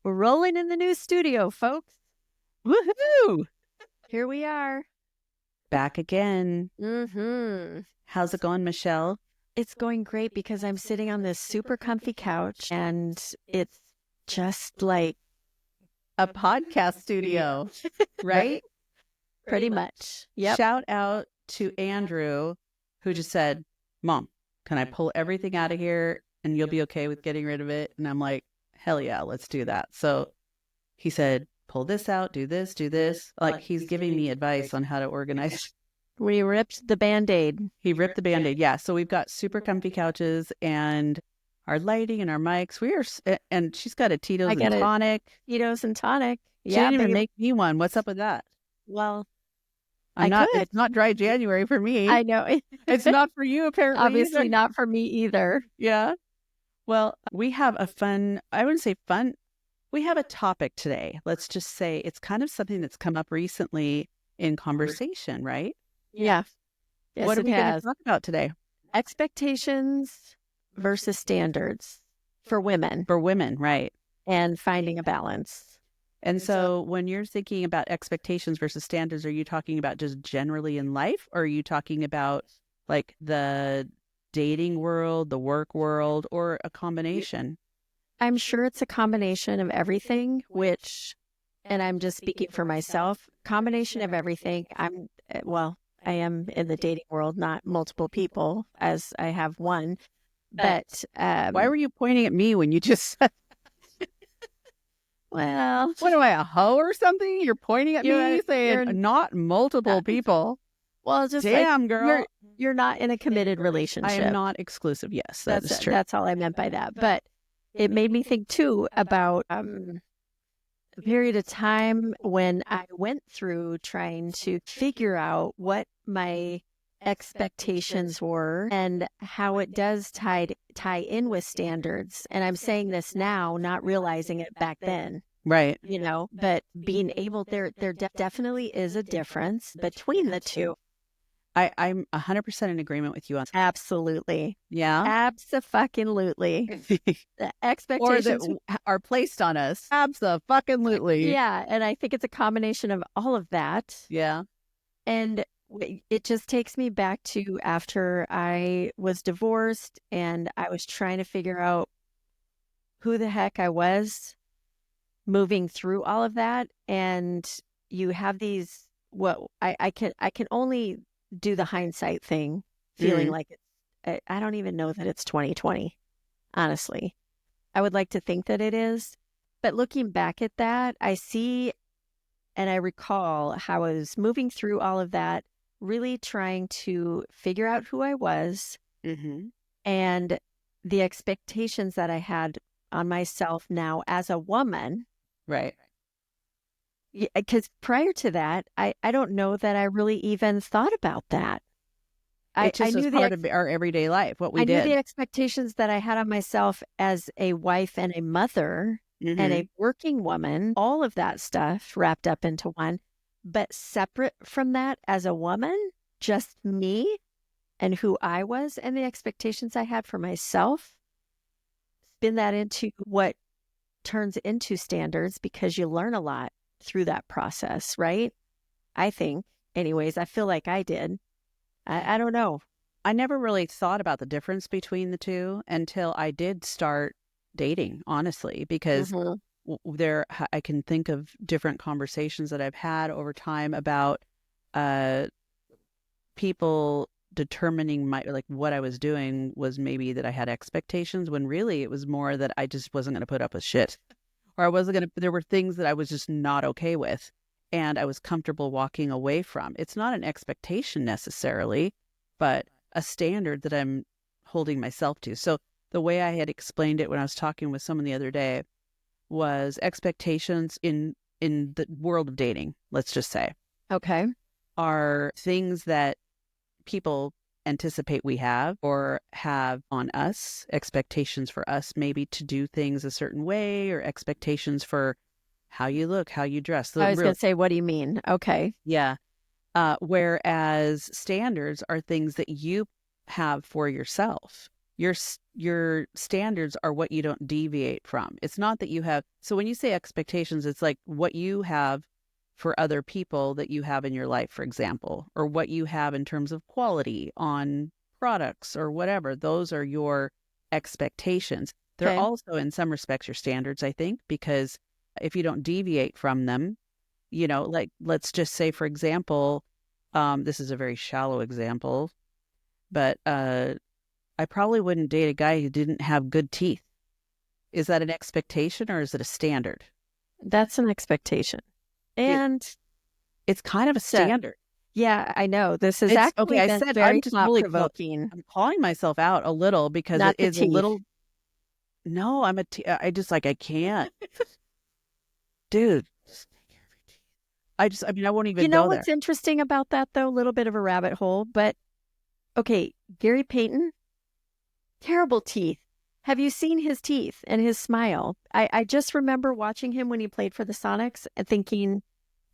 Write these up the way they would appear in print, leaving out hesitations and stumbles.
We're rolling in the new studio, folks. Woohoo! Here we are. Back again. Mm-hmm. How's it going, Michelle? It's going great because I'm sitting on this super comfy couch and it's just like A podcast studio, right? pretty much. Yep. Shout out to Andrew, who just said, Mom, can I pull everything out of here and you'll be okay with getting rid of it? And I'm like, hell yeah, let's do that. So he said, pull this out, do this, do this. Like he's giving me advice on how to organize. We ripped the Band-Aid. He ripped the Band-Aid. Yeah. So we've got super comfy couches and our lighting and our mics. And she's got a Tito's and tonic. Tito's and tonic. She didn't even make me one. What's up with that? Well, it's not dry January for me. I know. It's not for you, apparently. Obviously either. not for me either. Yeah. Well, we have I wouldn't say fun. We have a topic today. Let's just say it's kind of something that's come up recently in conversation, right? Yeah. Yes, what are we going to talk about today? Expectations versus standards for women. For women, right. And finding a balance. And so when you're thinking about expectations versus standards, are you talking about just generally in life? Or are you talking about like the dating world, the work world, or a combination? I'm sure it's a combination of everything, and I'm just speaking for myself, combination of everything. I am in the dating world, not multiple people, as I have one. But why were you pointing at me when you just said well, what am I, a hoe or something? You're pointing at me saying not multiple people. Well, just damn, girl. You're not in a committed relationship. I am not exclusive. Yes, that's true. That's all I meant by that. But it made me think too about a period of time when I went through trying to figure out what my expectations were and how it does tie in with standards. And I'm saying this now, not realizing it back then. Right. But being able, there definitely is a difference between the two. I'm 100% in agreement with you on that. Absolutely. Yeah. Abso-fucking-lutely. The expectations are placed on us. Abso-fucking-lutely. Yeah. And I think it's a combination of all of that. Yeah. And it just takes me back to after I was divorced and I was trying to figure out who the heck I was moving through all of that. And you have these, I can only do the hindsight thing, feeling like I don't even know that it's 2020, honestly. I would like to think that it is. But looking back at that, I see and I recall how I was moving through all of that, really trying to figure out who I was and the expectations that I had on myself now as a woman. Right. Because prior to that, I don't know that I really even thought about that. It just was part of our everyday life, what we did. I knew the expectations that I had on myself as a wife and a mother and a working woman, all of that stuff wrapped up into one. But separate from that as a woman, just me and who I was and the expectations I had for myself, spin that into what turns into standards because you learn a lot through that process, right? I think. Anyways, I feel like I did. I don't know. I never really thought about the difference between the two until I did start dating, honestly, because I can think of different conversations that I've had over time about people determining what I was doing was maybe that I had expectations when really it was more that I just wasn't going to put up with shit. Or there were things that I was just not okay with and I was comfortable walking away from. It's not an expectation necessarily, but a standard that I'm holding myself to. So the way I had explained it when I was talking with someone the other day was expectations in the world of dating, let's just say. Okay. Are things that people anticipate we have or have on us, expectations for us maybe to do things a certain way or expectations for how you look, how you dress. I was going to say, what do you mean? Okay. Yeah. Whereas standards are things that you have for yourself. your standards are what you don't deviate from. It's not that you have, so when you say expectations, it's like what you have for other people that you have in your life, for example, or what you have in terms of quality on products or whatever. Those are your expectations. They're Okay. also, in some respects, your standards, I think, because if you don't deviate from them, you know, like let's just say, for example, this is a very shallow example, but I probably wouldn't date a guy who didn't have good teeth. Is that an expectation or is it a standard? That's an expectation. It And it's kind of a so, standard. yeah, I know this has It's okay. actually I been said I'm very just thought really provoking. I'm calling myself out a little because it Not the is a teeth. little. No, I just like I can't, dude. I mean I won't You even know go there. what's interesting about that though? A little bit of a rabbit hole, but okay, Gary Payton, terrible teeth. Have you seen his teeth and his smile? I just remember watching him when he played for the Sonics and thinking,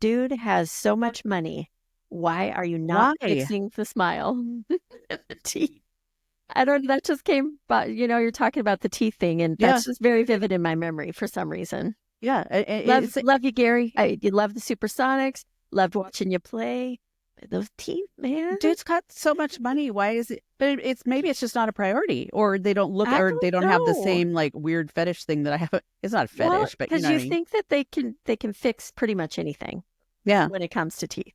dude has so much money. Why are you not Why? fixing the smile? The teeth. I don't know. That just came, but you're talking about the teeth thing, and Yeah, that's just very vivid in my memory for some reason. yeah. Love, love you, Gary. You love the Supersonics. Loved watching you play. But those teeth, man. Dude's got so much money. Why is it? But it's maybe it's just not a priority, or they don't look, I or don't they don't have the know. same like weird fetish thing that I have. It's not a Well, fetish, but you because know what I you mean. think that they can fix pretty much anything Yeah, when it comes to teeth.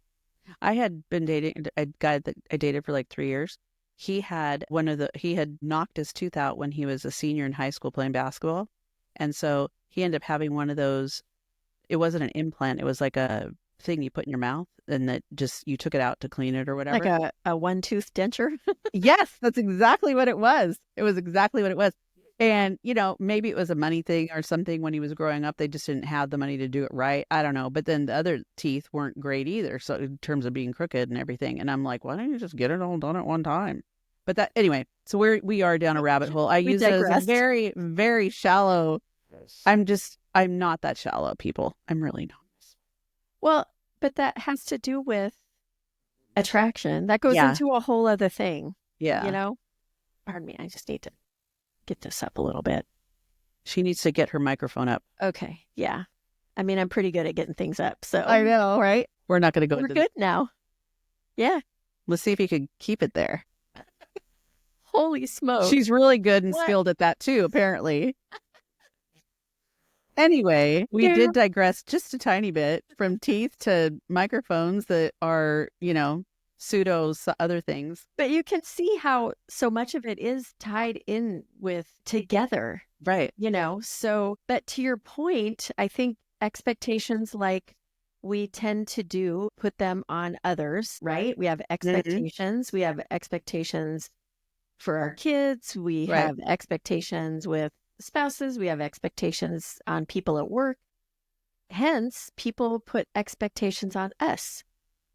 I had been dating a guy that I dated for like 3 years. He had knocked his tooth out when he was a senior in high school playing basketball, and so he ended up having one of those. It wasn't an implant; it was like a thing you put in your mouth, and that just you took it out to clean it or Like whatever. a one tooth denture. Yes, that's exactly what it was. It was exactly what it was. And, you know, maybe it was a money thing or something when he was growing up. They just didn't have the money to do it right. I don't know. But then the other teeth weren't great either. So, in terms of being crooked and everything. And I'm like, why don't you just get it all done at one time? But that, anyway, so we are down a rabbit hole. I We use that as a digressed. very, very shallow. I'm not that shallow, people. I'm really not. Well, but that has to do with attraction. That goes Yeah. into a whole other thing, you Yeah. know? Pardon me. I just need to get this up a little bit. She needs to get her microphone up. Okay. Yeah. I mean, I'm pretty good at getting things up. I So know, right? We're not going to go we're into this. good now. Yeah. Let's see if you can keep it there. Holy smoke. She's really good and What? skilled at that too, apparently. Anyway, we Yeah. did digress just a tiny bit from teeth to microphones that are, you know, other things. But you can see how so much of it is tied in with together, Right. So, but to your point, I think expectations like we tend to do put them on others, right? We have Mm-hmm. expectations. We have expectations for our kids. We Right. have expectations with spouses. We have expectations on people at work. Hence, people put expectations on us.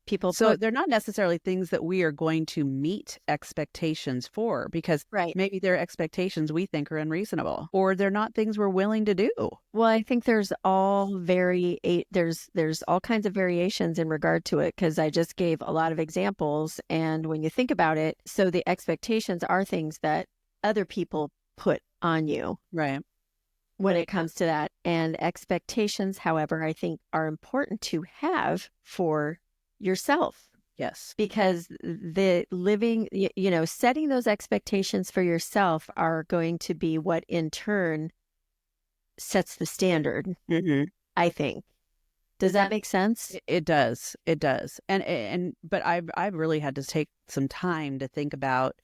People So put, they're not necessarily things that we are going to meet expectations for because right. maybe they're expectations we think are unreasonable or they're not things we're willing to do. Well, I think there's all kinds of variations in regard to it because I just gave a lot of examples. And when you think about it, so the expectations are things that other people put on you Right. when it comes to that. And expectations, however, I think are important to have for yourself Yes. because the living, setting those expectations for yourself are going to be what in turn sets the standard, Mm-hmm. I think. Does that make sense? It does. It does. But I've really had to take some time to think about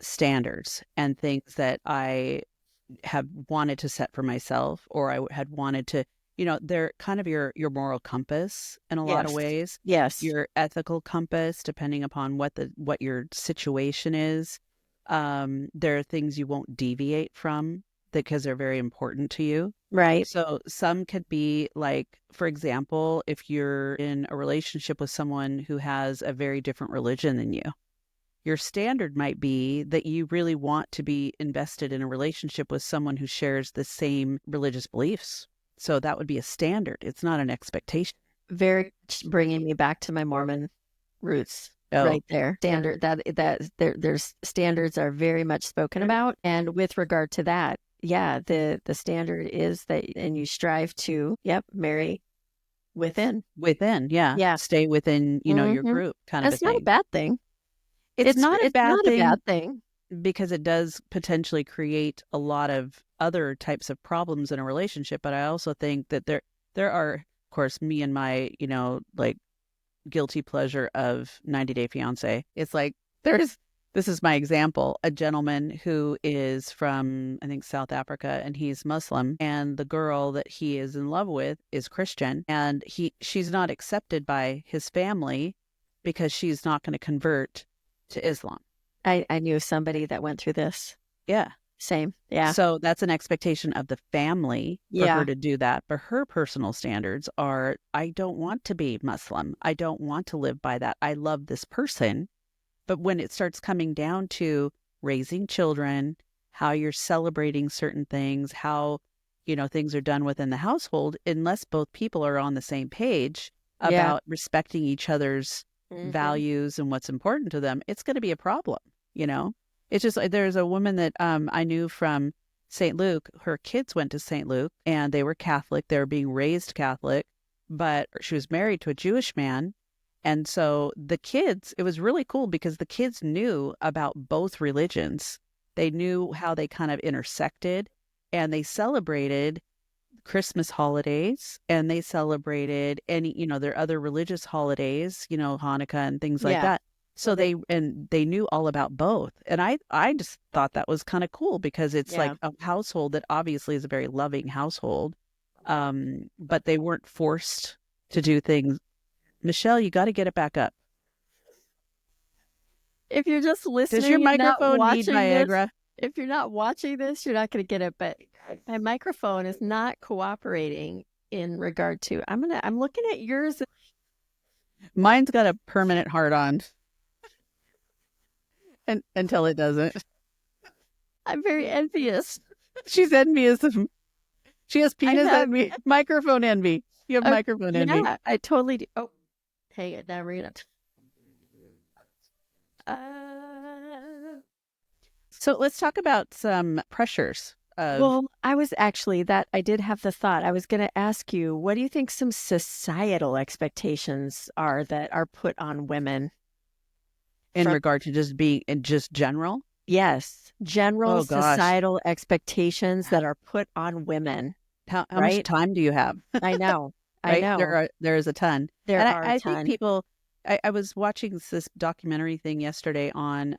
standards and things that I have wanted to set for myself or I had wanted to, you know, they're kind of your moral compass in a lot of Yes. ways, Yes. your ethical compass, depending upon what your situation is. There are things you won't deviate from because they're very important to you. Right. So some could be like, for example, if you're in a relationship with someone who has a very different religion than you, your standard might be that you really want to be invested in a relationship with someone who shares the same religious beliefs. So that would be a standard. It's not an expectation. Very much bringing me back to my Mormon roots. Oh, right there. Standard there's standards are very much spoken about. And with regard to that, yeah, the standard is that, and you strive to, yep, marry within. within, yeah. Yeah. Stay within, your Mm-hmm. group kind of a That's not a thing. bad thing. It's not a It's bad not a thing bad thing. because it does potentially create a lot of other types of problems in a relationship. But I also think that there are, of course, me and my, like guilty pleasure of 90 Day Fiance. It's like there's this is my example, a gentleman who is from, I think, South Africa, and he's Muslim, and the girl that he is in love with is Christian, and she's not accepted by his family because she's not going to convert to Islam. I knew somebody that went through this. Yeah. Same. Yeah. So that's an expectation of the family for her Yeah. to do that. But her personal standards are, I don't want to be Muslim. I don't want to live by that. I love this person. But when it starts coming down to raising children, how you're celebrating certain things, how, things are done within the household, unless both people are on the same page Yeah. about respecting each other's Mm-hmm. values and what's important to them, it's going to be a problem, you know? It's just like there's a woman that I knew from St. Luke. Her kids went to St. Luke and they were Catholic. They were being raised Catholic, but she was married to a Jewish man. And so the kids, it was really cool because the kids knew about both religions. They knew how they kind of intersected, and they celebrated Christmas holidays, and they celebrated any, their other religious holidays, Hanukkah and things like Yeah. that. So they knew all about both. And I just thought that was kind of cool because it's Yeah. like a household that obviously is a very loving household. But they weren't forced to do things. Michelle, you got to get it back up. If you're just Does your listening and not microphone need watching this, Viagra? if you're not watching this, you're not going to get it. But my microphone is not cooperating in regard to. I'm looking at yours. Mine's got a permanent hard on, and until it doesn't. I'm very envious. She's envious of. She has I penis have, envy, microphone envy. You have microphone envy. yeah, I totally do. Oh, hang it. Now we're gonna. So let's talk about some pressures of. Well, I was actually that I did have the thought. I was going to ask you, what do you think some societal expectations are that are put on women In from, regard to just being in just general. yes, general Oh gosh, societal expectations that are put on women, how much right? time do you have? I know. I Right, know. there is a ton, There and are a I think ton. people. I was watching this documentary thing yesterday on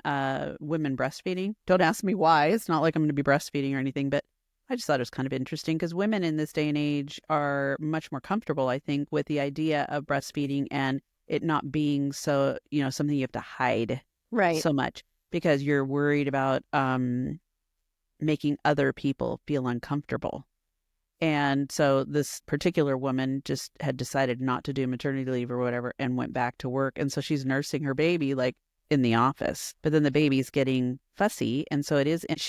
women breastfeeding. Don't ask me why. It's not like I'm going to be breastfeeding or anything, but I just thought it was kind of interesting because women in this day and age are much more comfortable, I think, with the idea of breastfeeding and it not being so, something you have to hide Right. so much because you're worried about making other people feel uncomfortable. And so this particular woman just had decided not to do maternity leave or whatever and went back to work. And so she's nursing her baby like in the office, but then the baby's getting fussy. And so it is, and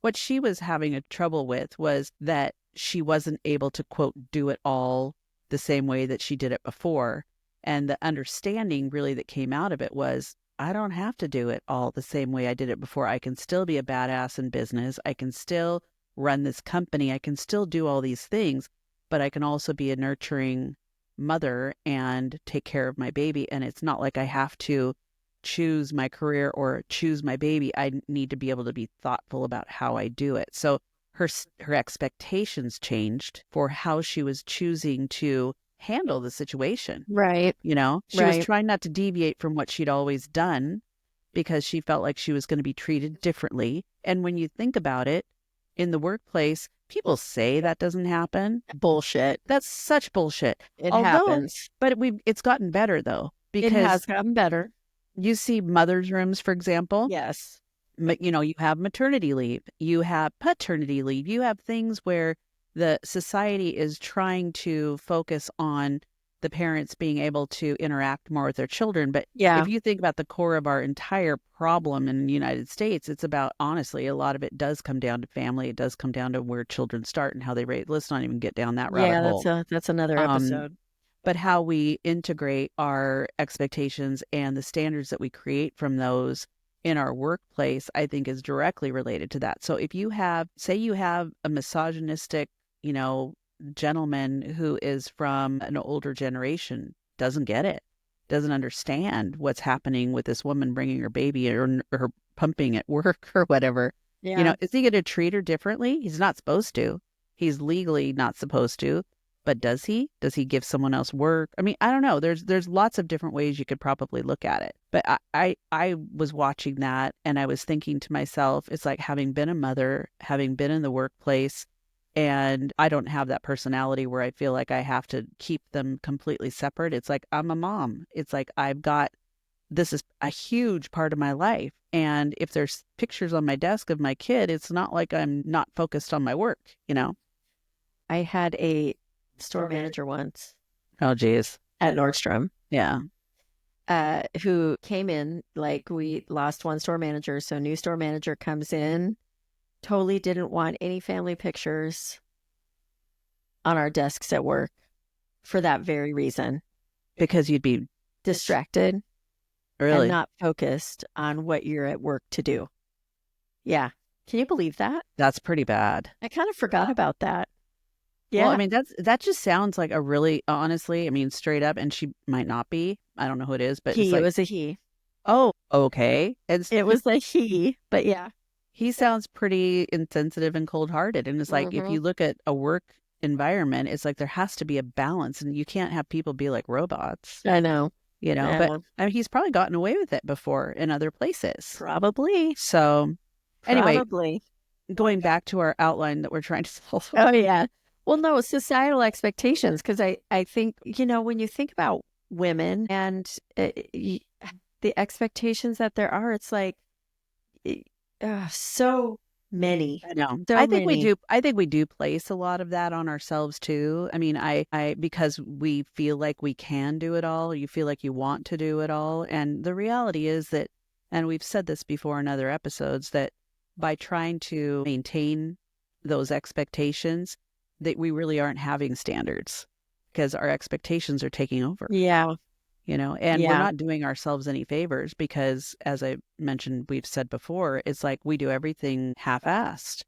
what she was having a trouble with was that she wasn't able to quote, do it all the same way that she did it before. And the understanding really that came out of it was, I don't have to do it all the same way I did it before. I can still be a badass in business. I can still run this company. I can still do all these things, but I can also be a nurturing mother and take care of my baby. And it's not like I have to choose my career or choose my baby. I need to be able to be thoughtful about how I do it. So her expectations changed for how she was choosing to handle the situation. Right. She was Right. trying not to deviate from what she'd always done because she felt like she was going to be treated differently. And when you think about it, in the workplace, people say that doesn't happen. Bullshit. That's such bullshit. It Although, happens. but it's gotten better though, It because has gotten better. you see mothers' rooms, for example, Yes. you have maternity leave, you have paternity leave, you have things where the society is trying to focus on the parents being able to interact more with their children. But Yeah. if you think about the core of our entire problem in the United States, it's about, honestly, a lot of it does come down to family. It does come down to where children start and how they raise. Let's not even get down that rabbit Yeah, hole. that's another Um, episode. But how we integrate our expectations and the standards that we create from those in our workplace, I think is directly related to that. So if you have, say you have a misogynistic, you know, gentleman who is from an older generation, doesn't get it, doesn't understand what's happening with this woman bringing her baby or pumping at work or whatever, you Yeah. know, is he going to treat her differently? He's not supposed to. He's legally not supposed to. But does he? Does he give someone else work? I mean, I don't know. There's lots of different ways you could probably look at it. But I was watching that and I was thinking to myself, it's like having been a mother, having been in the workplace, and I don't have that personality where I feel like I have to keep them completely separate. It's like I'm a mom. It's like I've got, this is a huge part of my life. And if there's pictures on my desk of my kid, it's not like I'm not focused on my work, you know? I had a store manager once Oh, geez. at Nordstrom, Yeah. who came in, like we lost one store manager. So new store manager comes in, totally didn't want any family pictures on our desks at work for that very reason. Because you'd be Distracted and really, not focused on what you're at work to do. Yeah. Can you believe that? that's pretty bad. I kind of forgot about that. Well, I Yeah. mean, that just sounds like a really, honestly, I mean, straight up, and she might not be. I don't know who it is, but it's He, it like, was a he. oh, okay. And It was a he, but yeah. he sounds pretty insensitive and cold-hearted. And it's like, if Hmm. you look at a work environment, it's like there has to be a balance, and you can't have people be like robots, I know. you know? I But know. I mean, he's probably gotten away with it before in other places. Probably. So, anyway, Probably. going back to our outline that we're trying to solve. Oh, yeah. Well, no, societal expectations. Because I think, when you think about women and the expectations that there are, it's like so many, I know. so many. I think we do place a lot of that on ourselves too. I mean, because we feel like we can do it all, you feel like you want to do it all. And the reality is that, and we've said this before in other episodes, that by trying to maintain those expectations, that we really aren't having standards because our expectations are taking over, Yeah. you know, and we're Yeah. not doing ourselves any favors because, as I mentioned, we've said before, it's like we do everything half-assed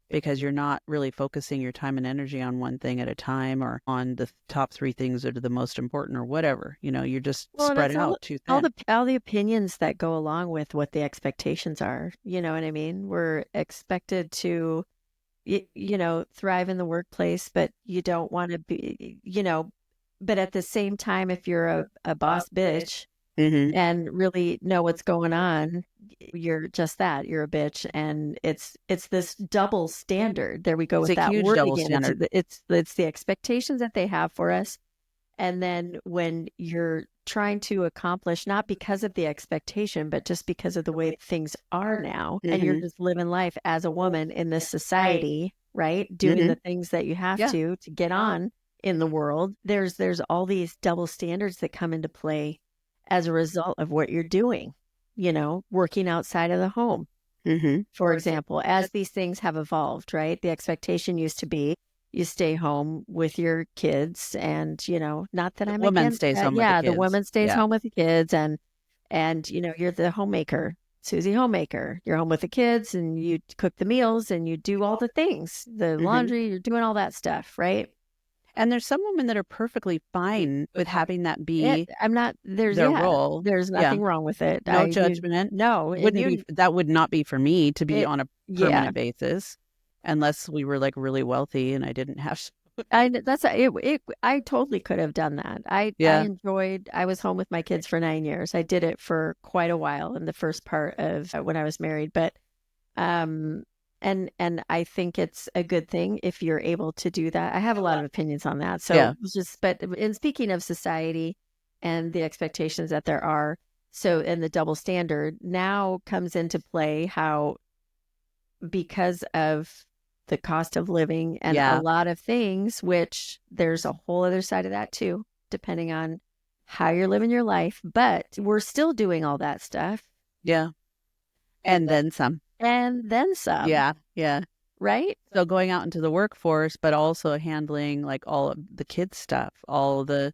because you're not really focusing your time and energy on one thing at a time or on the top three things that are the most important or whatever. You know, you're just Well, and spread it's out too all thin. the opinions that go along with what the expectations are. You know what I mean? We're expected to, thrive in the workplace, but you don't want to be, but at the same time, if you're a boss bitch Mm-hmm. and really know what's going on, you're just that. You're a bitch, and it's this double standard. There we go It's with a that huge word double again. standard. It's the expectations that they have for us, and then when you're trying to accomplish, not because of the expectation, but just because of the way things are now, and you're Mm-hmm. just living life as a woman in this society, right? Doing Mm-hmm. the things that you have Yeah. to get on in the world. There's all these double standards that come into play as a result of what you're doing, working outside of the home. Mm-hmm. For example, as these things have evolved, right? The expectation used to be you stay home with your kids and, not that The I'm woman against stays that. home with the Yeah, the kids. woman stays Yeah. home with the kids and you're the homemaker. Susie homemaker. You're home with the kids and you cook the meals and you do all the things. The Mm-hmm. laundry, you're doing all that stuff, right? And there's some women that are perfectly fine with having that It be I'm not their role. there's Yeah. nothing wrong with it. No I you judgment. no, and Wouldn't be, that would not be for me to be it on a yeah. permanent basis unless we were like really wealthy and I didn't have I totally could have done that. I yeah. enjoyed. I was home with my kids for 9 years. I did it for quite a while in the first part of when I was married, but um, and I think it's a good thing if you're able to do that. I have a lot of opinions on that. So Yeah. it's just, but in speaking of society and the expectations that there are, so and the double standard now comes into play how because of the cost of living and a Yeah. lot of things, which there's a whole other side of that too, depending on how you're living your life. But we're still doing all that stuff Yeah. And then some. and then some, Yeah. Yeah. right? So going out into the workforce, but also handling like all of the kids stuff, all the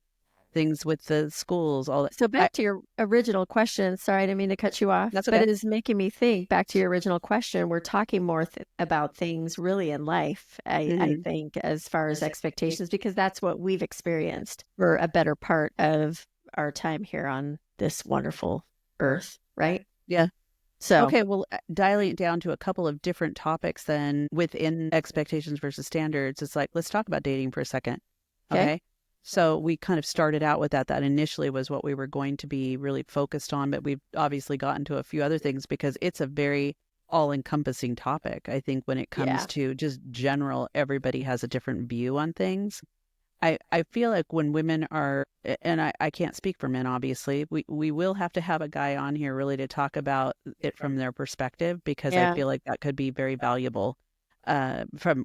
things with the schools, all that. So back to your original question, sorry, I didn't mean to cut you off, That's but okay. it is making me think back to your original question. We're talking more about things really in life, I Hmm. think, as far as expectations, because that's what we've experienced for a better part of our time here on this wonderful earth, right? Yeah. So, Okay, well, dialing it down to a couple of different topics then within expectations versus standards, it's like, let's talk about dating for a second. okay. Okay. So we kind of started out with that. That initially was what we were going to be really focused on, but we've obviously gotten to a few other things because it's a very all-encompassing topic. I think when it comes Yeah. to just general, everybody has a different view on things. I feel like when women are, and I can't speak for men, obviously, we will have to have a guy on here really to talk about it from their perspective, because I Yeah. feel like that could be very valuable.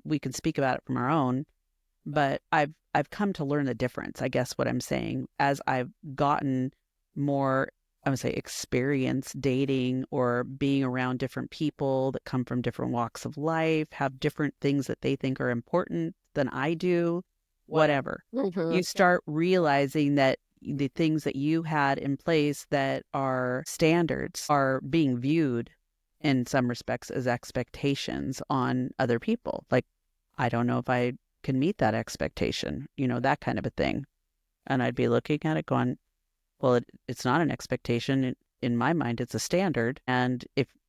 We can speak about it from our own, but I've come to learn the difference, I guess what I'm saying, as I've gotten more, I would say, experience dating or being around different people that come from different walks of life, have different things that they think are important than I do, whatever. Hmm. You start realizing that the things that you had in place that are standards are being viewed in some respects as expectations on other people. Like, I don't know if I can meet that expectation, that kind of a thing. And I'd be looking at it going, well, it's not an expectation. In my mind, it's a standard. And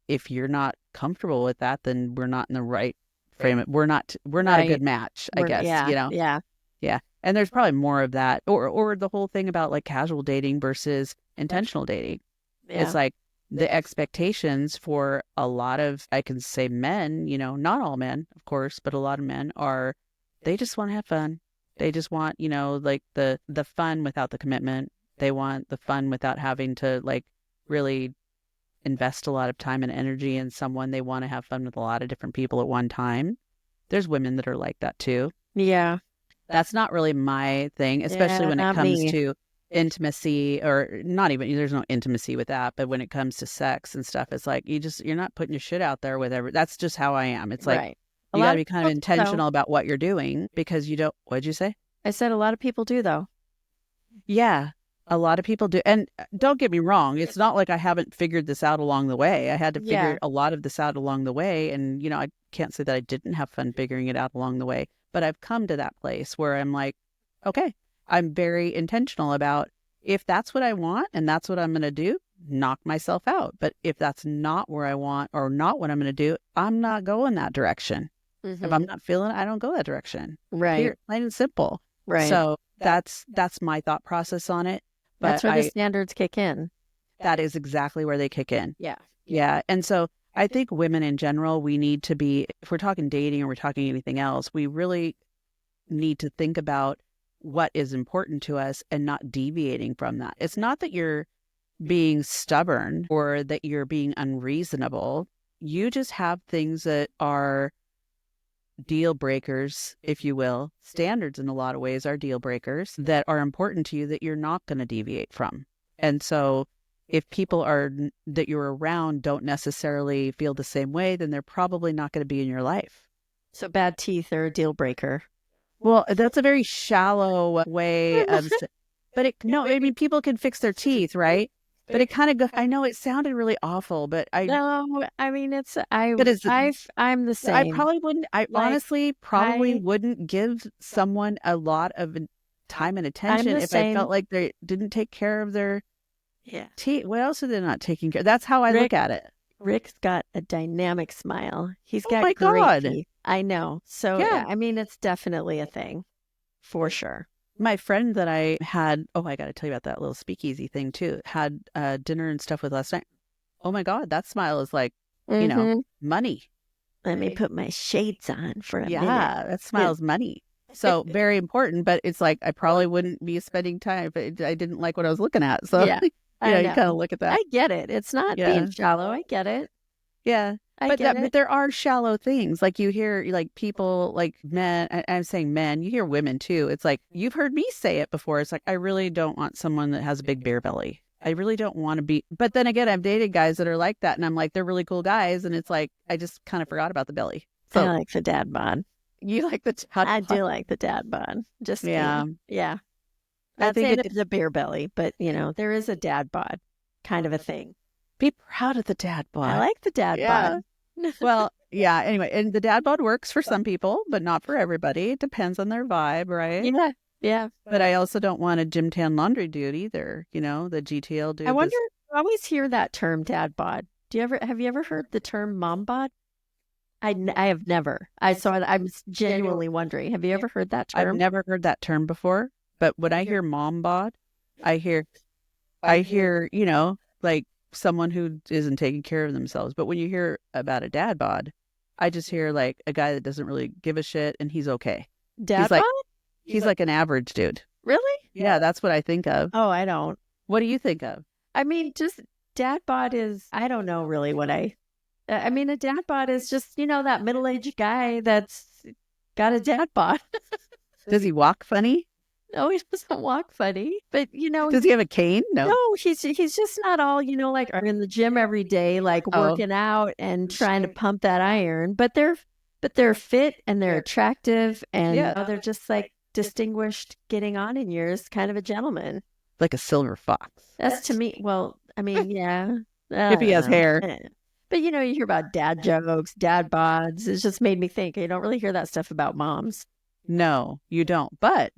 if you're not comfortable with that, then we're not in the right frame. We're not a good Right. match, I guess, Yeah. Yeah. Yeah. And there's probably more of that, or the whole thing about like casual dating versus intentional dating. It's Yeah. like the expectations for a lot of, I can say, men, not all men, of course, but a lot of men are, they just want to have fun. They just want, like the fun without the commitment. They want the fun without having to like really invest a lot of time and energy in someone. They want to have fun with a lot of different people at one time. There's women that are like that too. Yeah. That's not really my thing, especially Yeah. when it Not comes me. to intimacy, or not even, there's no intimacy with that, but when it comes to sex and stuff, it's like you're not putting your shit out there with that's just how I am. It's like Right. A you got lot to of be kind of people do, though. intentional about what you're doing, because you don't, what'd you say? I said a lot of people do, though. Yeah, a lot of people do. And don't get me wrong, it's not like I haven't figured this out along the way. I had to figure Yeah. a lot of this out along the way. And, I can't say that I didn't have fun figuring it out along the way, but I've come to that place where I'm like, okay, I'm very intentional about, if that's what I want and that's what I'm going to do, knock myself out. But if that's not where I want or not what I'm going to do, I'm not going that direction. If I'm Hmm. not feeling it, I don't go that direction. Right. Period. Plain and simple. Right. So that's my thought process on it. That's But where the standards kick in. that is exactly where they kick in. Yeah. Yeah. And so I think women in general, we need to be, if we're talking dating or we're talking anything else, we really need to think about what is important to us and not deviating from that. It's not that you're being stubborn or that you're being unreasonable. You just have things that are deal breakers, if you will. Standards in a lot of ways are deal breakers that are important to you that you're not going to deviate from. And so if people are that you're around don't necessarily feel the same way, then they're probably not going to be in your life. So bad teeth are a deal breaker. Well, that's a very shallow way of, but no, I mean, people can fix their teeth, right? But it kind of I know it sounded really awful, but No, I mean it's but is I'm the I same. probably wouldn't. I Like honestly probably I wouldn't give someone a lot of time and I'm attention the if I same. felt like they didn't take care of their Yeah. teeth. What else are they not taking care? That's how I Rick look at it. Rick's got a dynamic smile. He's Oh my got great God. teeth. I know. So Yeah. yeah, I mean it's definitely a thing for sure. My friend that I had, oh, I got to tell you about that little speakeasy thing too, had dinner and stuff with last night. Oh my God. That smile is like, Mm-hmm. money. Let me put my shades on for a minute. Yeah. That smile is money. So very important, but it's like I probably wouldn't be spending time if I didn't like what I was looking at. So, Yeah, I you kind of know. look at that. I get it. It's not being Yeah. shallow. I get it. Yeah. I But get but it. there are shallow things. Like you hear like people like men, I'm saying men, you hear women too. It's like you've heard me say it before. It's like I really don't want someone that has a big beer belly. I really don't want to be, but then again, I've dated guys that are like that and I'm like, they're really cool guys. And it's like, I just kind of forgot about the belly. I So like the dad bod. you like the I hot do pot? like the dad bod. Just Yeah. being, yeah. I Not think saying it there's a beer belly, but there is a dad bod kind of a thing. be proud of the dad I bod. like the dad Yeah. bod. Well, yeah. Anyway, and the dad bod works for some people, but not for everybody. It depends on their vibe, right? Yeah, yeah. But I also don't want a gym tan laundry dude either. The GTL I dude wonder. that's I always hear that term, dad bod. Have you ever heard the term mom bod? I have never. I'm genuinely wondering. Have you ever heard that I've term? never heard that term before. But when I hear mom bod, I hear I hear, like someone who isn't taking care of themselves. But when you hear about a dad bod, I just hear like a guy that doesn't really give a shit and he's okay. He's Dad like bod? he's like an average dude. Really? Yeah, that's what I think of. Oh, I don't. What do you think of? I mean, just dad bod is. I don't know really what I. I mean, a dad bod is just that middle-aged guy that's got a dad bod. Does he walk funny? No, he doesn't walk funny, but Does he have a cane? No. no, he's just not all like are in the gym every day, like Oh, working out and trying to pump that iron. But they're fit and they're attractive and yeah. they're just like distinguished, getting on in years, kind of a gentleman. Like a silver fox. That's to me. Well, I mean, yeah, I If he don't has know. hair. But you hear about dad jokes, dad bods. It's just made me think. You don't really hear that stuff about moms. No, you don't. But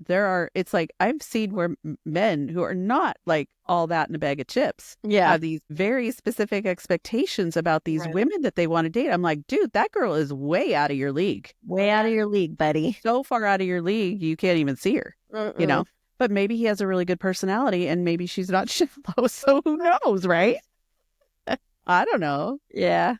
it's like I've seen where men who are not like all that in a bag of chips Yeah, have these very specific expectations about these right. women that they want to date. I'm like, dude, that girl is way out of your league. Way out of your league, buddy. So far out of your league, you can't even see her, you know? Mm-mm. But maybe he has a really good personality and maybe she's not shallow. So who knows, right? I don't know. Yeah,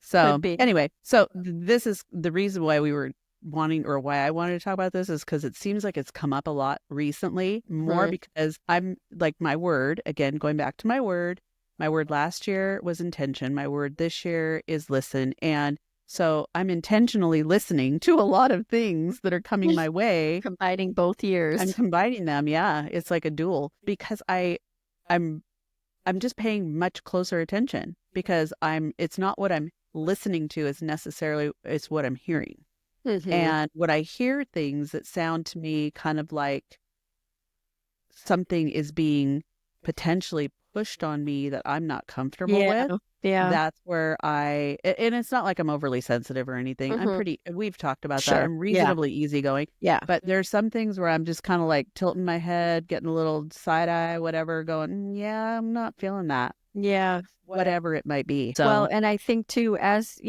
So could be. anyway, this is the reason why we were wanting or why I wanted to talk about this is because it seems like it's come up a lot recently, more Right. because I'm like my word, again, going back to my word last year was intention. My word this year is listen. And so I'm intentionally listening to a lot of things that are coming my way. Combining both years. I'm combining them. Yeah. It's like a duel because I'm just paying much closer attention because it's not what I'm listening to is necessarily, it's what I'm hearing. Mhm. And when I hear things that sound to me kind of like something is being potentially pushed on me that I'm not comfortable with, Yeah. that's where and it's not like I'm overly sensitive or anything. Mhm. We've talked about that. Sure. I'm Yeah. reasonably easygoing, Yeah. but there's some things where I'm just kind of like tilting my head, getting a little side eye, whatever, going, yeah, I'm not feeling that, Yeah. whatever it might be. Well, So, and I think too, as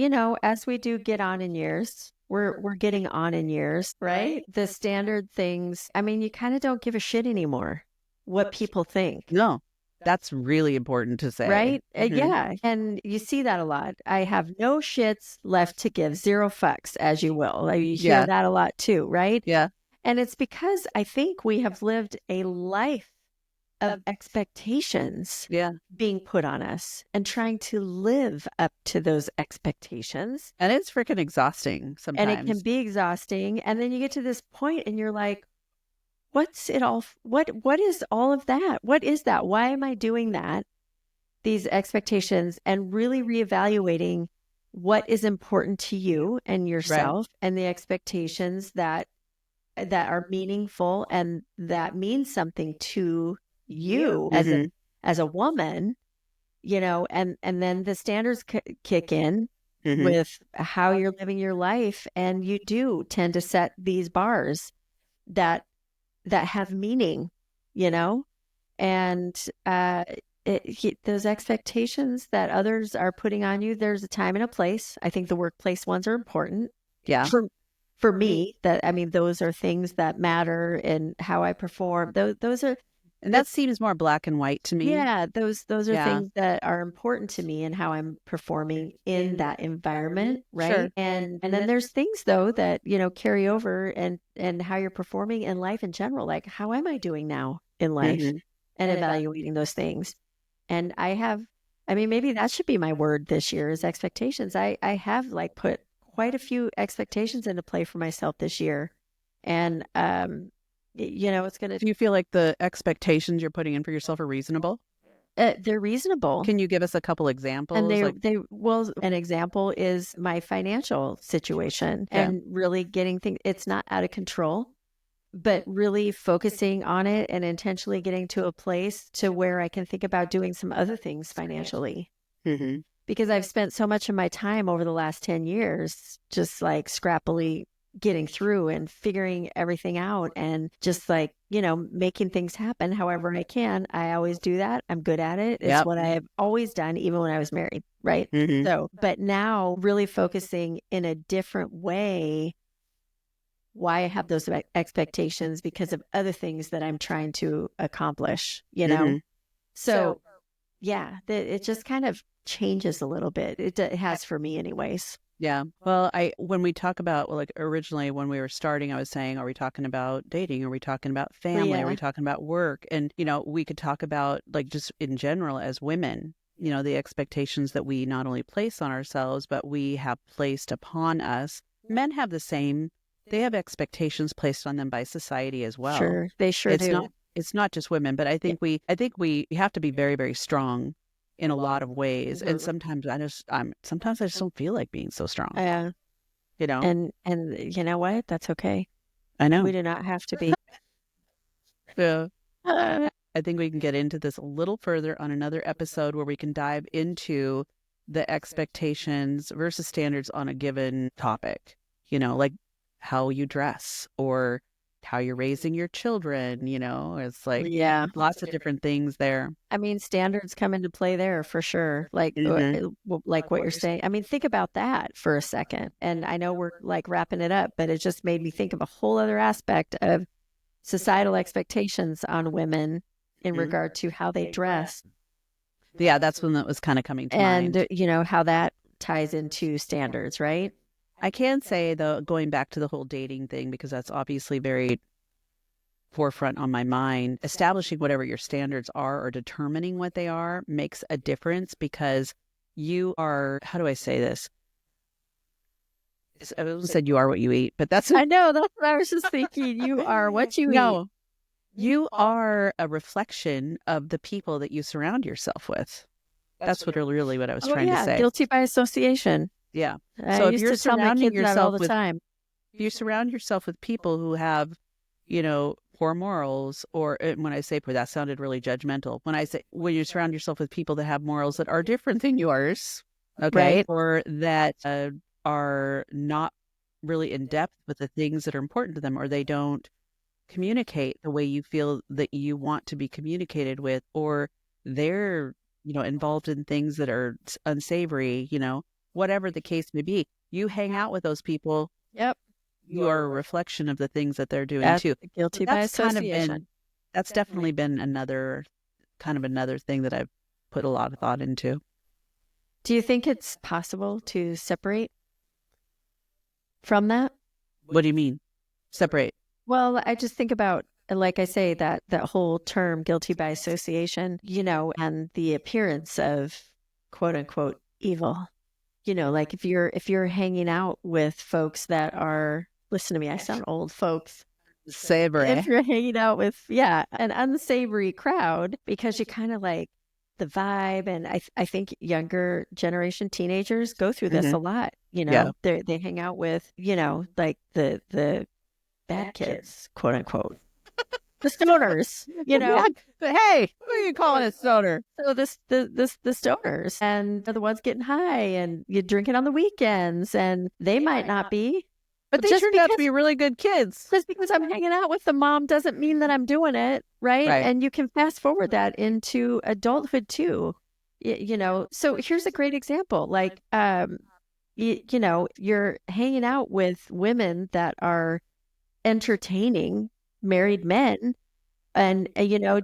we do get on in years, we're getting on in years, right? The standard things. I mean, you kind of don't give a shit anymore what people think. no, that's really important to say. Right? Mhm. Yeah. And you see that a lot. I have no shits left to give, zero fucks, as you will. Like, you hear Yeah. that a lot too, right? Yeah. And it's because I think we have lived a life of expectations Yeah. being put on us and trying to live up to those expectations. And it's freaking exhausting sometimes. And it can be exhausting. And then you get to this point and you're like, what's it all? What is all of that? What is that? Why am I doing that? These expectations and really reevaluating what is important to you and yourself and the expectations that are meaningful and that mean something to you as a woman, and then the standards kick in Mhm. with how you're living your life, and you do tend to set these bars that have meaning, and those expectations that others are putting on you. There's a time and a place. I think the workplace ones are important. Yeah. For me, those are things that matter in how I perform. Those are, And that seems more black and white to me. yeah, those are Yeah. things that are important to me and how I'm performing in that environment, right? Sure. And then there's things though that carry over and how you're performing in life in general. Like, how am I doing now in life? Mhm. And evaluating those things. And maybe that should be my word this year is expectations. I have like put quite a few expectations into play for myself this year. And, it's going Do to, you feel like the expectations you're putting in for yourself are reasonable? they're reasonable. Can you give us a couple examples? And an example is my financial situation and really getting things, it's not out of control. but really focusing on it and intentionally getting to a place to where I can think about doing some other things financially. Mm-hmm. Because I've spent so much of my time over the last 10 years just like scrappily getting through and figuring everything out and just like, making things happen however I can. I always do that. I'm good at it. It's Yep. what I have always done, even when I was married. Right. Mm-hmm. So, but now really focusing in a different way why I have those expectations because of other things that I'm trying to accomplish, Mm-hmm. So, yeah, it just kind of changes a little bit. It has for me, anyways. Yeah. Well, when we talk about, well, like originally when we were starting, I was saying, are we talking about dating? Are we talking about family? Are Yeah, we talking about work? And, we could talk about like just in general as women, the expectations that we not only place on ourselves, but we have placed upon us. Men have the same, they have expectations placed on them by society as well. sure. They sure It's do. not just women, but Yeah. I think we have to be very, very strong in a lot of ways. And Mhm. sometimes I just don't feel like being so strong, Yeah. you know? And you know what? That's okay. I We know. do not have to be. Yeah. I think we can get into this a little further on another episode where we can dive into the expectations versus standards on a given topic, like how you dress or how you're raising your children, it's like Yeah. lots of different things there. I mean, standards come into play there for sure. Hmm. Like what you're saying. I mean, think about that for a second. And I know we're like wrapping it up, but it just made me think of a whole other aspect of societal expectations on women in Hmm. regard to how they dress Yeah, that's when that was kind of coming to mind. and, how that ties into standards, right? I can say, though, going back to the whole dating thing, because that's obviously very forefront on my mind, establishing whatever your standards are or determining what they are makes a difference because you are, how do I say this? I almost said you are what you eat, but that's I know. That's what I was just thinking. You are what you eat. no, you are a reflection of the people that you surround yourself with. That's really what I was Oh, trying to yeah. say. Guilty by association. Yeah. I So if used you're to tell my surrounding kids that all yourself the with, time. if you surround yourself with people who have, poor morals, or when I say poor, that sounded really judgmental. When you surround yourself with people that have morals that are different than yours, okay, Right. or that are not really in depth with the things that are important to them, or they don't communicate the way you feel that you want to be communicated with, or they're, involved in things that are unsavory, whatever the case may be, you hang out with those people, Yep. you are a reflection of the things that they're doing That's too. So guilty by association. that's definitely been another thing that I've put a lot of thought into. Do you think it's possible to separate from that? What do you mean? Separate. Well, I just think about, like I say, that whole term guilty by association, and the appearance of quote unquote evil. Like if you're hanging out with folks that are, listen to me, I sound old, folks. If Savory. you're hanging out with, yeah, an unsavory crowd because you kind of like the vibe, and I think younger generation teenagers go through this Hmm. a lot. Yeah. They hang out with, like the bad kids, quote unquote, the stoners, Yeah. But hey, who are you calling a stoner? So the stoners, and they're the ones getting high, and you drinking on the weekends, and they might not be. But they Just turned out to because be really good kids. just because I'm hanging out with the mom doesn't mean that I'm doing it, right? Right. And you can fast forward that into adulthood too. So here's a great example. Like, you're hanging out with women that are entertaining married men and,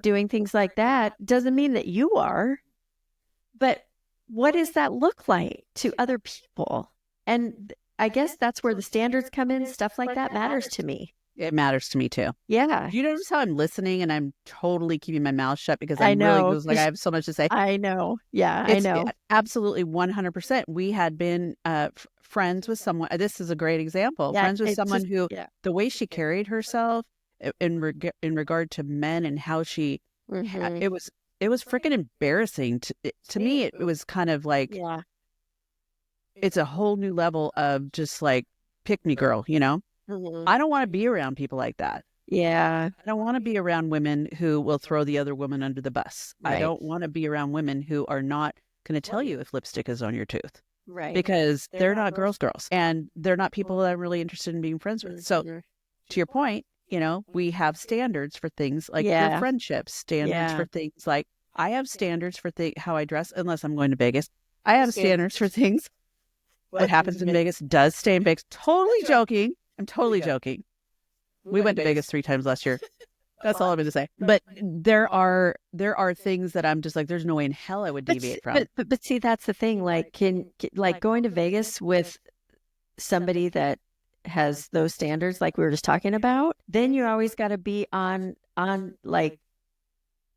doing things like that doesn't mean that you are. But what does that look like to other people? And I guess that's where the standards come in. Stuff like that matters to me. It matters to me too. Yeah, Do you notice how I'm listening and I'm totally keeping my mouth shut because I I'm really know. was like I have so much to say. I know. Yeah, I It's know. absolutely 100%. We had been friends with someone. This is a great example. Yeah, Friends with it's someone just, who, yeah. the way she carried herself in regard to men and how she, Hmm. it was freaking embarrassing to me. It was kind of like Yeah. it's a whole new level of just like pick me girl. Hmm. I don't want to be around people like that. Yeah. I don't want to be around women who will throw the other woman under the bus. I Right. don't want to be around women who are not going to tell you if lipstick is on your tooth Right. because they're not girls and they're not people that I'm really interested in being friends with. So Mhm. to your point, we have standards for things like for Yeah. friendships, standards Yeah. for things like I have standards for how I dress unless I'm going to Vegas. I have standards for things. What happens in Vegas does stay in Vegas. Totally joking. I'm totally joking. We went to Vegas 3 times last year. That's all I'm going to say. But there are things that I'm just like, there's no way in hell I would deviate from. But see, that's the thing. Like, like going to Vegas with somebody that has those standards, like we were just talking about, then you always got to be on like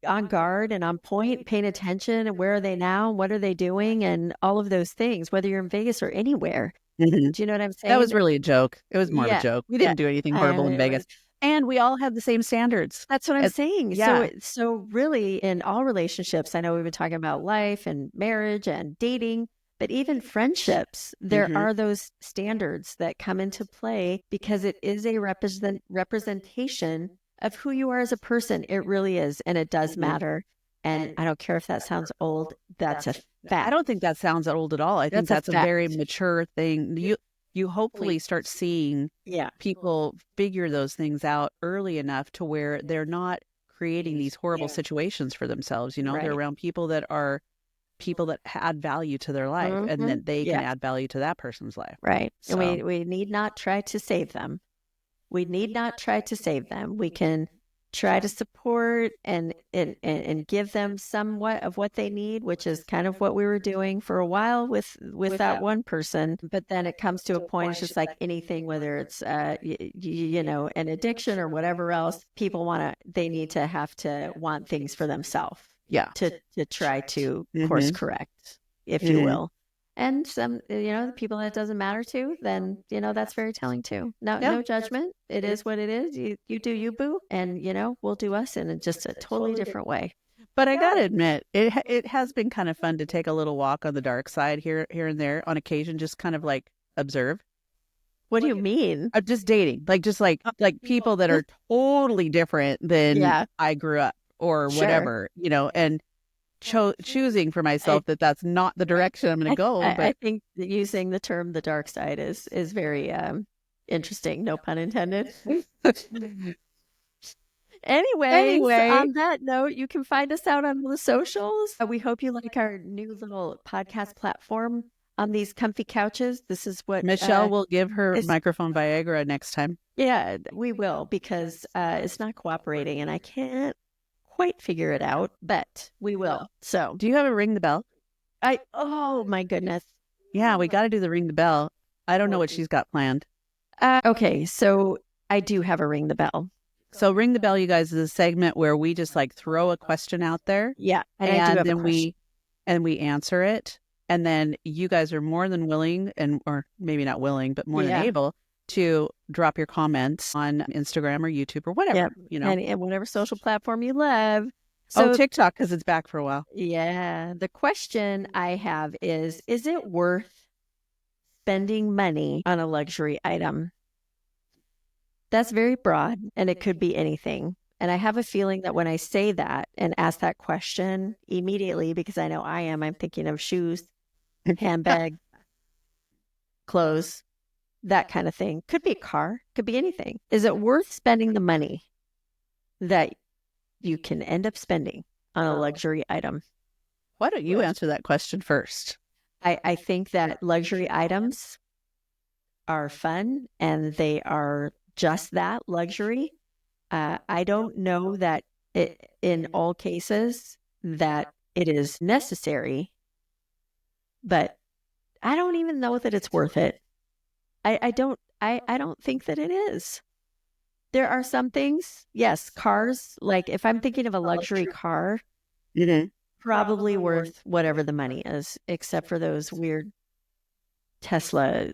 on guard and on point, paying attention. And where are they now? What are they doing? And all of those things, whether you're in Vegas or anywhere. Mhm. Do you know what I'm That was saying? really a joke. It was more of a Yeah. joke. We Yeah. didn't do anything horrible in It Vegas. was. And we all have the same standards. That's what I'm saying. Yeah. So really in all relationships, I know we've been talking about life and marriage and dating, but even friendships, there Mhm. are those standards that come into play because it is a representation of who you are as a person. It really is, and it does Mhm. matter. And I don't care if that sounds old, that's a I fact. don't think that sounds old at all. I think That's a that's a very fact. mature thing. You hopefully start seeing Yeah. people figure those things out early enough to where they're not creating these horrible situations for themselves. They're Right. around people that are people that add value to their life and Hmm. that they can Yeah. add value to that person's life. Right. And So, we need not try to save them. We need not try to save them. We can try to support and give them somewhat of what they need, which is kind of what we were doing for a while with that one person. But then it comes to a point, it's just like anything, whether it's an addiction or whatever else, people they need to have to want things for themselves yeah. to try to course Hmm. correct, if you Hmm. will. And some, the people that it doesn't matter to, then, that's very telling too. No, Yeah. no judgment. It is what it is. You do you, boo. And, we'll do us in just a totally different way. But I gotta admit, it has been kind of fun to take a little walk on the dark side here and there on occasion, just kind of like observe. What do you mean? Just dating, like just like people that are totally different than Yeah, I grew up or sure. whatever, and choosing for I, myself that that's not the direction I'm going to go. I But think that using the term the dark side is very interesting. No pun intended. Anyways, anyway, on that note, you can find us out on the socials. We hope you like our new little podcast platform on these comfy couches. This is what Michelle will give her is, microphone Viagra next time. yeah, we will because it's not cooperating and I can't quite figure it out, but we will. So, Do you have a ring the bell? oh my goodness. Yeah, we got to do the ring the bell. I don't know what she's got planned. Okay, so I do have a ring the bell. So ring the bell, you guys, is a segment where we just like throw a question out there Yeah, and I do and have a then question. we answer it. And then you guys are more than willing or maybe not willing, but more than Yeah. able to drop your comments on Instagram or YouTube or Yeah. whatever. And whatever social platform you love. Oh, So, TikTok, because it's back for a while. yeah, the question I have is it worth spending money on a luxury item? That's very broad and it could be anything. And I have a feeling that when I say that and ask that question immediately, because I know I'm thinking of shoes, handbag, clothes, that kind of thing. Could be a car, could be anything. Is it worth spending the money that you can end up spending on a luxury item? Why don't you answer that question first? I think that luxury items are fun and they are just that luxury. I don't know that in all cases that it is necessary, but I don't even know that it's worth it. I don't think that it is. There are some things, yes, cars, like if I'm thinking of a luxury car, Mm-hmm. probably worth whatever the money is, except for those weird Tesla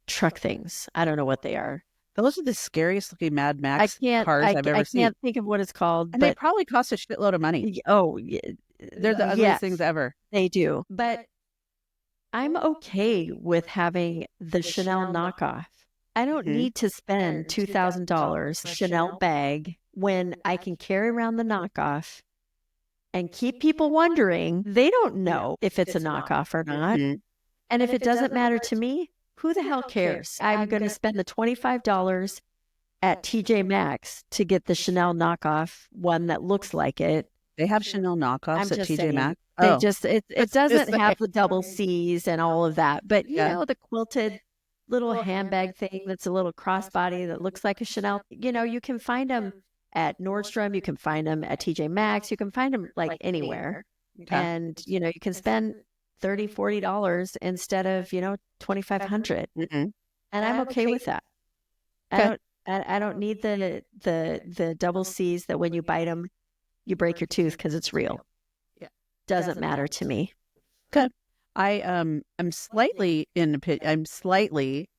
truck things. I don't know what they are. Those are the scariest looking Mad Max cars I've I ever seen. can't think of what it's called, And they but probably cost a shitload of money. oh, They're the ugliest yes, things ever. they do. But I'm okay with having the Chanel knockoff. I don't Hmm. need to spend $2,000 Chanel bag when I can carry around the knockoff and keep people wondering. They don't know if it's a knockoff or not. Hmm. And if it doesn't matter to me, who the hell cares? I'm going to spend the $25 at TJ Maxx to get the Chanel knockoff one that looks like it. They have Chanel I'm knockoffs at just TJ saying Maxx. they Oh, just I it was gonna doesn't say. have the double C's and all of that, but Yeah. the quilted little handbag thing that's a little crossbody that looks like a Chanel. You can find them at Nordstrom, you can find them at TJ Maxx, you can find them like anywhere. Okay. And you can spend 30, $40 instead of 2,500. Mm-mm. And I'm okay with that. I Okay. don't I don't need the double C's that when you bite them you break your tooth because it's real. Yeah. Doesn't matter to me. Okay. I'm slightly I'm slightly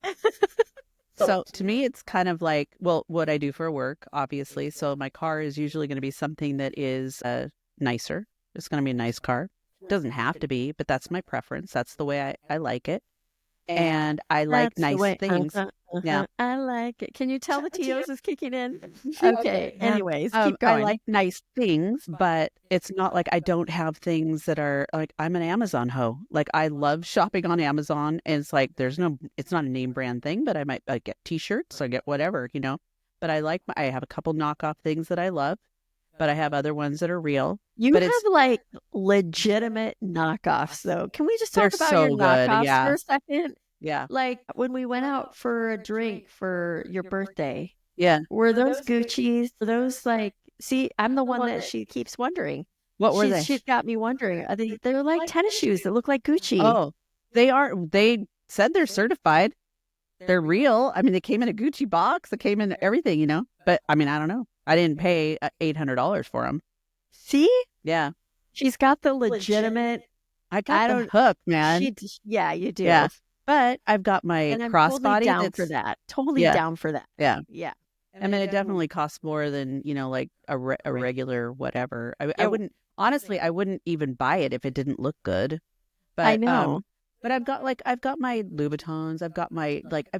so to me it's kind of like, well, what I do for work, obviously. So my car is usually going to be something that is nicer. It's going to be a nice car. Doesn't have to be, but that's my preference. That's the way I like it. And I like That's the nice way. things. Yeah. I like it. Can you tell the TOs is kicking in? Okay. Anyways, keep I going. like nice things, but it's not like I don't have things that are like, I'm an Amazon hoe. Like I love shopping on Amazon, and it's like it's not a name brand thing, but I might get T-shirts, I get whatever. But I have a couple knockoff things that I love, but I have other ones that are real. You But have like legitimate knockoffs, though. Can we just they're talk about your so good. knockoffs for Yeah, a second? yeah, Like when we went out for a drink for your birthday, yeah. were those Gucci's? Were those like, see, I'm the one that she keeps wondering. What were they? She's got me wondering. They're like tennis shoes that look like Gucci. Oh, they are. They said they're certified. They're real. I mean, they came in a Gucci box. They came in everything. But I mean, I don't know. I didn't pay $800 for them. See? Yeah, She's got the legitimate. I I got the don't. hook, man. Yeah, you do. Yeah, but I've got my And I'm totally crossbody. down for That's that. Totally yeah, down for that. yeah. Yeah. I mean, it definitely costs more than like a regular whatever. I Yeah, wouldn't honestly. I wouldn't even buy it if it didn't look good. I But know. I've got my Louboutins. I've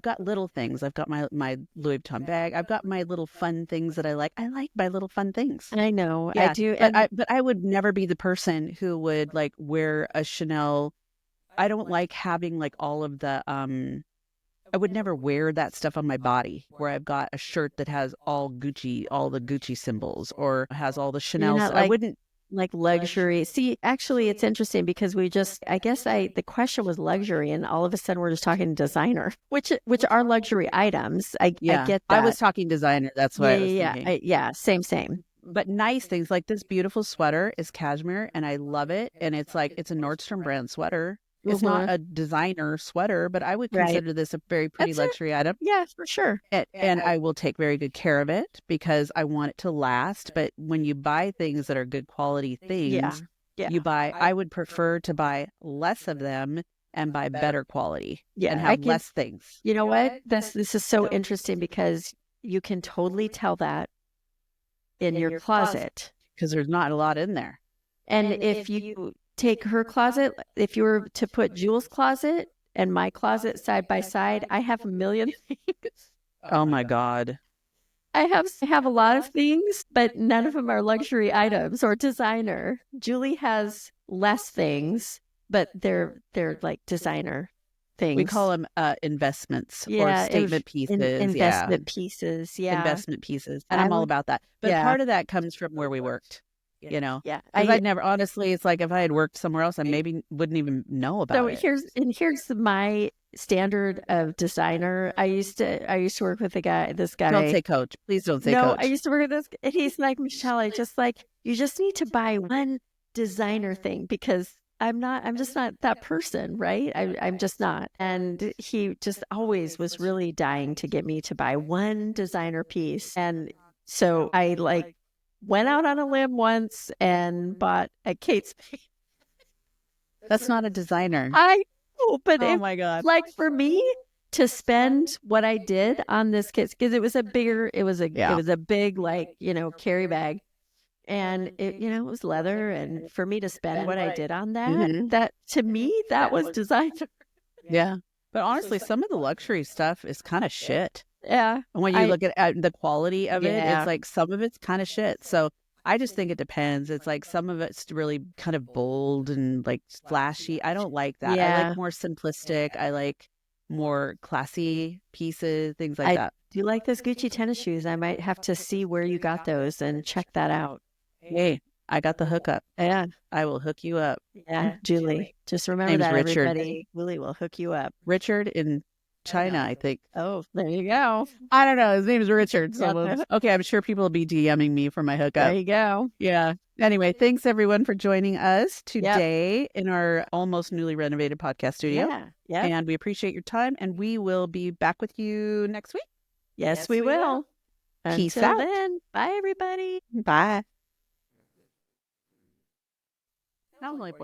got little things. I've got my Louis Vuitton bag. I've got my little fun things that I like. I like my little fun things. I know. I Yeah, do. And but I would never be the person who would like wear a Chanel. I don't like having like all of the I would never wear that stuff on my body where I've got a shirt that has all the Gucci symbols or has all the you're Chanel's. not I wouldn't. like luxury. See, actually, it's interesting because I guess the question was luxury, and all of a sudden we're just talking designer, which are luxury items. I Yeah, get I that. was talking designer. That's what Yeah, I was yeah, thinking. yeah. Yeah, same. But nice things like this beautiful sweater is cashmere and I love it. And it's like, it's a Nordstrom brand sweater. It's not Mm-hmm. a designer sweater, but I would Right. consider this a very pretty That's it. luxury item. Yeah, for sure. And I will take very good care of it because I want it to last. But when you buy things that are good quality Yeah. things, Yeah. I would prefer to buy less of them and buy better quality and Yeah. I have can, less things. you know what? This is so interesting because you can totally tell that in your closet. Because there's not a lot in there. And if you take her closet, if you were to put Jules' closet and my closet side by side, I have a million things. Oh my God. I have a lot of things, but none of them are luxury items or designer. Julie has less things, but they're like designer things. We call them investments or yeah, statement pieces. investment pieces. Yeah, Investment pieces. And I I'm all would. about that. But Yeah, part of that comes from where we worked, yeah. Because I'd never, honestly, it's like if I had worked somewhere else, I maybe wouldn't even know So about it. here's my standard of designer. I used to work with this guy. Don't say coach. Please don't say No, I coach. used to work with this, and he's like, Michelle, you just need to buy one designer thing because I'm just not that person, right? I'm just not. And he just always was really dying to get me to buy one designer piece. And so I like went out on a limb once and bought a Kate Spade. That's not a designer. I know, but Oh my God. like for me to spend what I did on this kit because it was a Yeah. big like carry bag and it was leather and for me to spend what I did on that Mhm. that to me that was designer. Yeah. But honestly, some of the luxury stuff is kind of shit. Yeah. And when you I look at the quality of it, it's Yeah. like some of it's kind of shit. So I just think it depends. It's like some of it's really kind of bold and like flashy. I don't like that. I like Yeah. more simplistic. I like more classy pieces, things like I that. do like those Gucci tennis shoes. I might have to see where you got those and check that out. Hey, I got the hookup. Yeah. I will hook you up. Yeah, Julie. Just remember Name's that, Richard. everybody. Julie will hook you up. Richard in China, I think. Oh, there you go. I don't know. His name is Richard. Got So, the- okay, I'm sure people will be DMing me for my There hookup. you go. Yeah. Anyway, thanks everyone for joining us Yep. today in our almost newly renovated podcast studio. Yeah. Yeah. And we appreciate your time, and we will be back with you next week. Yes, we will. Peace Until out. then, bye, everybody. Bye. Now I'm like,